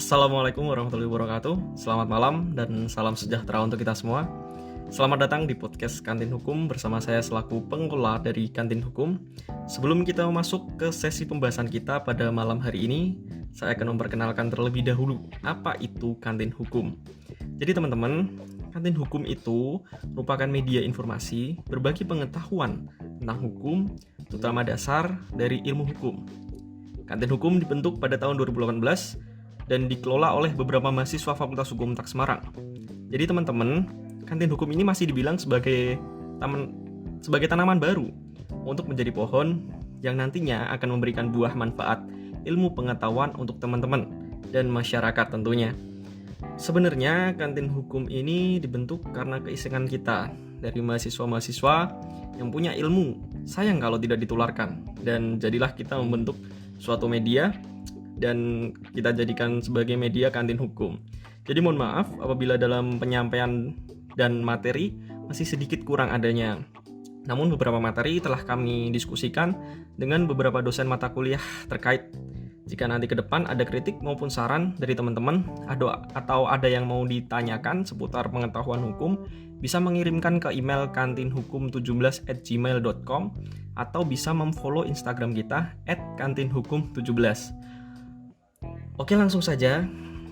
Assalamualaikum warahmatullahi wabarakatuh. Selamat malam dan salam sejahtera untuk kita semua. Selamat datang di podcast Kantin Hukum bersama saya selaku pengelola dari Kantin Hukum. Sebelum kita masuk ke sesi pembahasan kita pada malam hari ini, saya akan memperkenalkan terlebih dahulu apa itu Kantin Hukum. Jadi teman-teman, Kantin Hukum itu merupakan media informasi berbagi pengetahuan tentang hukum, terutama dasar dari ilmu hukum. Kantin Hukum dibentuk pada tahun 2018 dan dikelola oleh beberapa mahasiswa Fakultas Hukum Untag Semarang. Jadi teman-teman, Kantin Hukum ini masih dibilang sebagai tanaman baru untuk menjadi pohon yang nantinya akan memberikan buah manfaat ilmu pengetahuan untuk teman-teman dan masyarakat tentunya. Sebenarnya Kantin Hukum ini dibentuk karena keisengan kita dari mahasiswa-mahasiswa yang punya ilmu. Sayang kalau tidak ditularkan, dan jadilah kita membentuk suatu media dan kita jadikan sebagai media Kantin Hukum. Jadi mohon maaf apabila dalam penyampaian dan materi masih sedikit kurang adanya. Namun beberapa materi telah kami diskusikan dengan beberapa dosen mata kuliah terkait. Jika nanti ke depan ada kritik maupun saran dari teman-teman atau ada yang mau ditanyakan seputar pengetahuan hukum, bisa mengirimkan ke email kantinhukum17@gmail.com atau bisa memfollow Instagram kita @kantinhukum17. Oke, langsung saja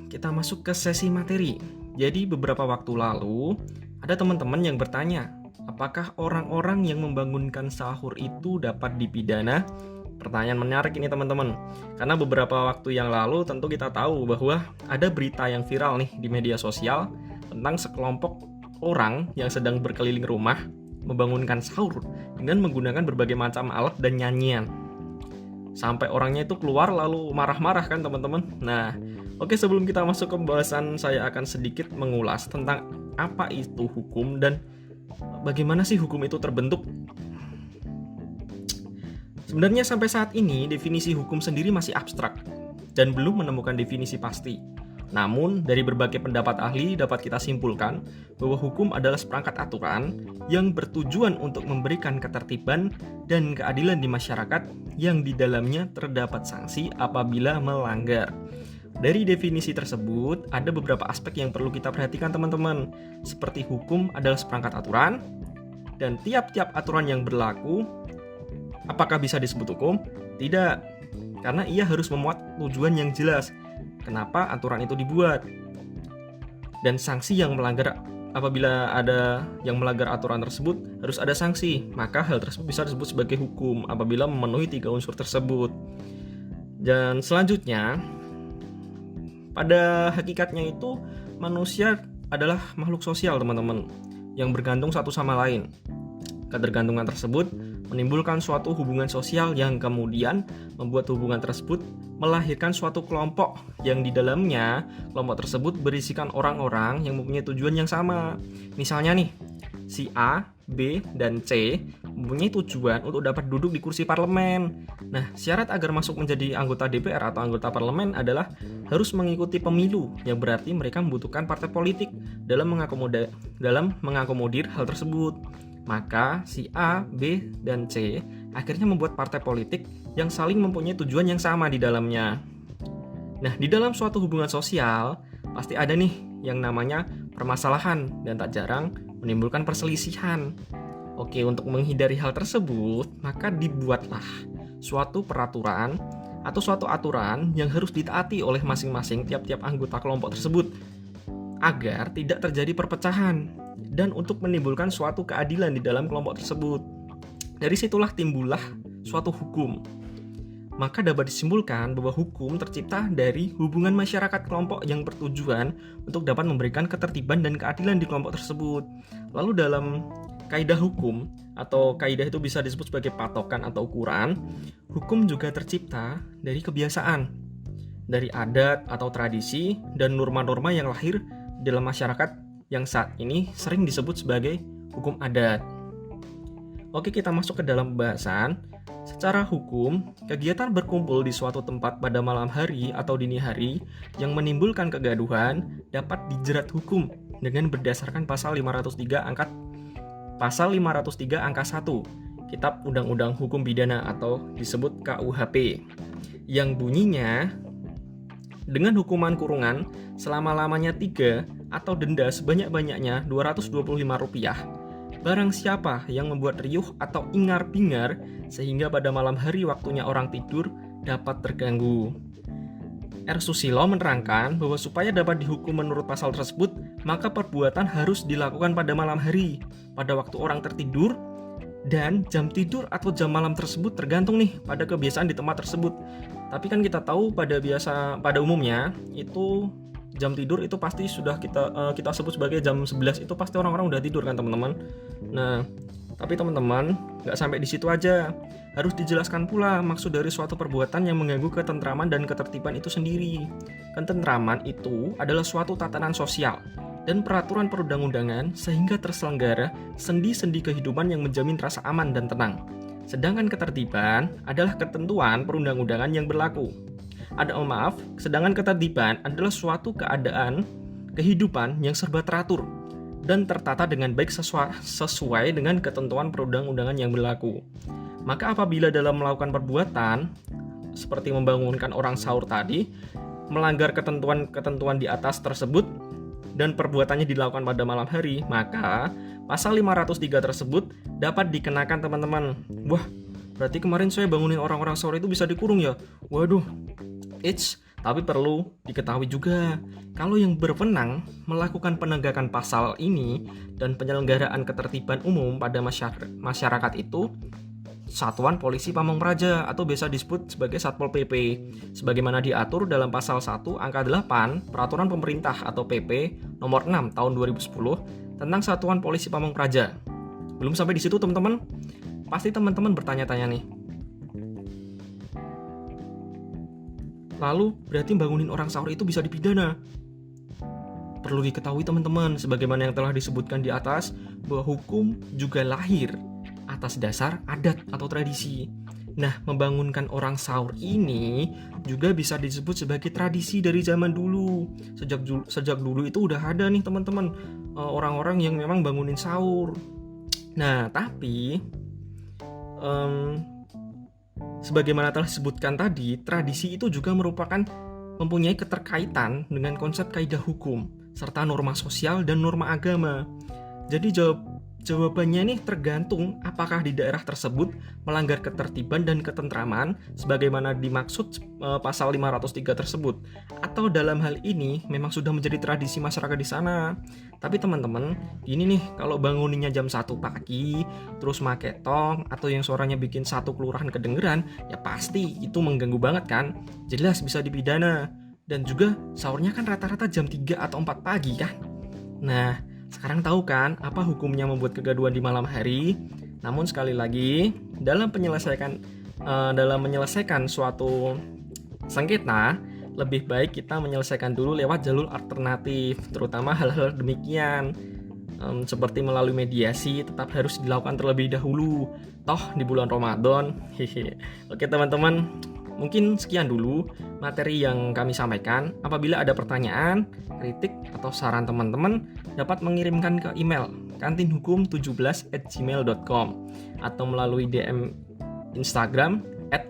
kita masuk ke sesi materi. Jadi beberapa waktu lalu ada teman-teman yang bertanya, apakah orang-orang yang membangunkan sahur itu dapat dipidana? Pertanyaan menarik ini teman-teman, karena beberapa waktu yang lalu tentu kita tahu bahwa ada berita yang viral nih di media sosial tentang sekelompok orang yang sedang berkeliling rumah membangunkan sahur dengan menggunakan berbagai macam alat dan nyanyian. Sampai orangnya itu keluar lalu marah-marah kan teman-teman. Nah, oke, sebelum kita masuk ke pembahasan, saya akan sedikit mengulas tentang apa itu hukum dan bagaimana sih hukum itu terbentuk. Sebenarnya sampai saat ini definisi hukum sendiri masih abstrak dan belum menemukan definisi pasti. Namun, dari berbagai pendapat ahli dapat kita simpulkan bahwa hukum adalah seperangkat aturan yang bertujuan untuk memberikan ketertiban dan keadilan di masyarakat yang di dalamnya terdapat sanksi apabila melanggar. Dari definisi tersebut, ada beberapa aspek yang perlu kita perhatikan teman-teman, seperti hukum adalah seperangkat aturan, dan tiap-tiap aturan yang berlaku, apakah bisa disebut hukum? Tidak, karena ia harus memuat tujuan yang jelas. Kenapa aturan itu dibuat? Dan sanksi yang melanggar, apabila ada yang melanggar aturan tersebut, harus ada sanksi. Maka hal tersebut bisa disebut sebagai hukum apabila memenuhi 3 unsur tersebut. Dan selanjutnya, pada hakikatnya itu manusia adalah makhluk sosial teman-teman, yang bergantung satu sama lain. Ketergantungan tersebut menimbulkan suatu hubungan sosial yang kemudian membuat hubungan tersebut melahirkan suatu kelompok yang di dalamnya kelompok tersebut berisikan orang-orang yang mempunyai tujuan yang sama. Misalnya nih, si A, B, dan C mempunyai tujuan untuk dapat duduk di kursi parlemen. Nah, syarat agar masuk menjadi anggota DPR atau anggota parlemen adalah harus mengikuti pemilu, yang berarti mereka membutuhkan partai politik dalam mengakomodir hal tersebut. Maka si A, B, dan C akhirnya membuat partai politik yang saling mempunyai tujuan yang sama di dalamnya. Nah, di dalam suatu hubungan sosial pasti ada nih yang namanya permasalahan dan tak jarang menimbulkan perselisihan. Oke, untuk menghindari hal tersebut, maka dibuatlah suatu peraturan atau suatu aturan yang harus ditaati oleh masing-masing tiap-tiap anggota kelompok tersebut agar tidak terjadi perpecahan dan untuk menimbulkan suatu keadilan di dalam kelompok tersebut. Dari situlah timbullah suatu hukum. Maka dapat disimpulkan bahwa hukum tercipta dari hubungan masyarakat kelompok yang bertujuan untuk dapat memberikan ketertiban dan keadilan di kelompok tersebut. Lalu dalam kaidah hukum, atau kaidah itu bisa disebut sebagai patokan atau ukuran, hukum juga tercipta dari kebiasaan, dari adat atau tradisi dan norma-norma yang lahir dalam masyarakat yang saat ini sering disebut sebagai hukum adat. Oke, kita masuk ke dalam pembahasan. Secara hukum, kegiatan berkumpul di suatu tempat pada malam hari atau dini hari yang menimbulkan kegaduhan dapat dijerat hukum dengan berdasarkan pasal 503 angka 1 Kitab Undang-Undang Hukum Pidana atau disebut KUHP, yang bunyinya dengan hukuman kurungan selama-lamanya 3 atau denda sebanyak-banyaknya Rp225. Barang siapa yang membuat riuh atau ingar-bingar sehingga pada malam hari waktunya orang tidur dapat terganggu. R. Susilo menerangkan bahwa supaya dapat dihukum menurut pasal tersebut, maka perbuatan harus dilakukan pada malam hari, pada waktu orang tertidur, dan jam tidur atau jam malam tersebut tergantung nih pada kebiasaan di tempat tersebut. Tapi kan kita tahu pada umumnya itu jam tidur itu pasti sudah kita sebut sebagai jam 11, itu pasti orang-orang udah tidur kan teman-teman. Nah, tapi teman-teman nggak sampai di situ aja. Harus dijelaskan pula maksud dari suatu perbuatan yang mengganggu ketentraman dan ketertiban itu sendiri. Ketentraman itu adalah suatu tatanan sosial dan peraturan perundang-undangan sehingga terselenggara sendi-sendi kehidupan yang menjamin rasa aman dan tenang. Sedangkan ketertiban adalah ketentuan perundang-undangan yang berlaku. Sedangkan ketertiban adalah suatu keadaan kehidupan yang serba teratur dan tertata dengan baik sesuai dengan ketentuan perundang-undangan yang berlaku. Maka apabila dalam melakukan perbuatan seperti membangunkan orang sahur tadi melanggar ketentuan di atas tersebut dan perbuatannya dilakukan pada malam hari, maka pasal 503 tersebut dapat dikenakan teman-teman. Wah, berarti kemarin saya bangunin orang-orang sahur itu bisa dikurung ya? Waduh, tapi perlu diketahui juga, kalau yang berwenang melakukan penegakan pasal ini dan penyelenggaraan ketertiban umum pada masyarakat itu Satuan Polisi Pamong Praja atau biasa disebut sebagai Satpol PP, sebagaimana diatur dalam pasal 1 angka 8 Peraturan Pemerintah atau PP nomor 6 tahun 2010 tentang Satuan Polisi Pamong Praja. Belum sampai di situ teman-teman? Pasti teman-teman bertanya-tanya nih. Lalu berarti bangunin orang sahur itu bisa dipidana? Perlu diketahui teman-teman, sebagaimana yang telah disebutkan di atas, bahwa hukum juga lahir atas dasar adat atau tradisi. Nah, membangunkan orang sahur ini juga bisa disebut sebagai tradisi dari zaman dulu. Sejak dulu itu udah ada nih teman-teman, orang-orang yang memang bangunin sahur. Nah, tapi sebagaimana telah disebutkan tadi, tradisi itu juga mempunyai keterkaitan dengan konsep kaidah hukum serta norma sosial dan norma agama. Jadi jawabannya nih tergantung apakah di daerah tersebut melanggar ketertiban dan ketentraman sebagaimana dimaksud pasal 503 tersebut, atau dalam hal ini memang sudah menjadi tradisi masyarakat di sana. Tapi teman-teman, ini nih kalau banguninnya jam 1 pagi terus make tong atau yang suaranya bikin satu kelurahan kedengeran, ya pasti itu mengganggu banget kan. Jelas bisa dipidana. Dan juga sahurnya kan rata-rata jam 3 atau 4 pagi kan. Nah, sekarang tahu kan apa hukumnya membuat kegaduhan di malam hari? Namun sekali lagi, dalam menyelesaikan suatu sengketa, lebih baik kita menyelesaikan dulu lewat jalur alternatif, terutama hal-hal demikian. Seperti melalui mediasi tetap harus dilakukan terlebih dahulu. Toh di bulan Ramadan. Oke teman-teman, mungkin sekian dulu materi yang kami sampaikan. Apabila ada pertanyaan, kritik, atau saran teman-teman, dapat mengirimkan ke email kantinhukum17@gmail.com atau melalui DM Instagram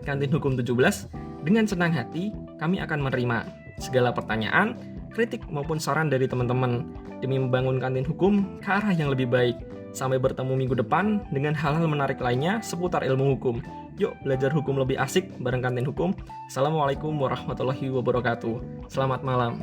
@kantinhukum17. Dengan senang hati, kami akan menerima segala pertanyaan, kritik, maupun saran dari teman-teman demi membangun kantin hukum ke arah yang lebih baik. Sampai bertemu minggu depan dengan hal-hal menarik lainnya seputar ilmu hukum. Yuk belajar hukum lebih asik bareng kantin hukum. Assalamualaikum warahmatullahi wabarakatuh. Selamat malam.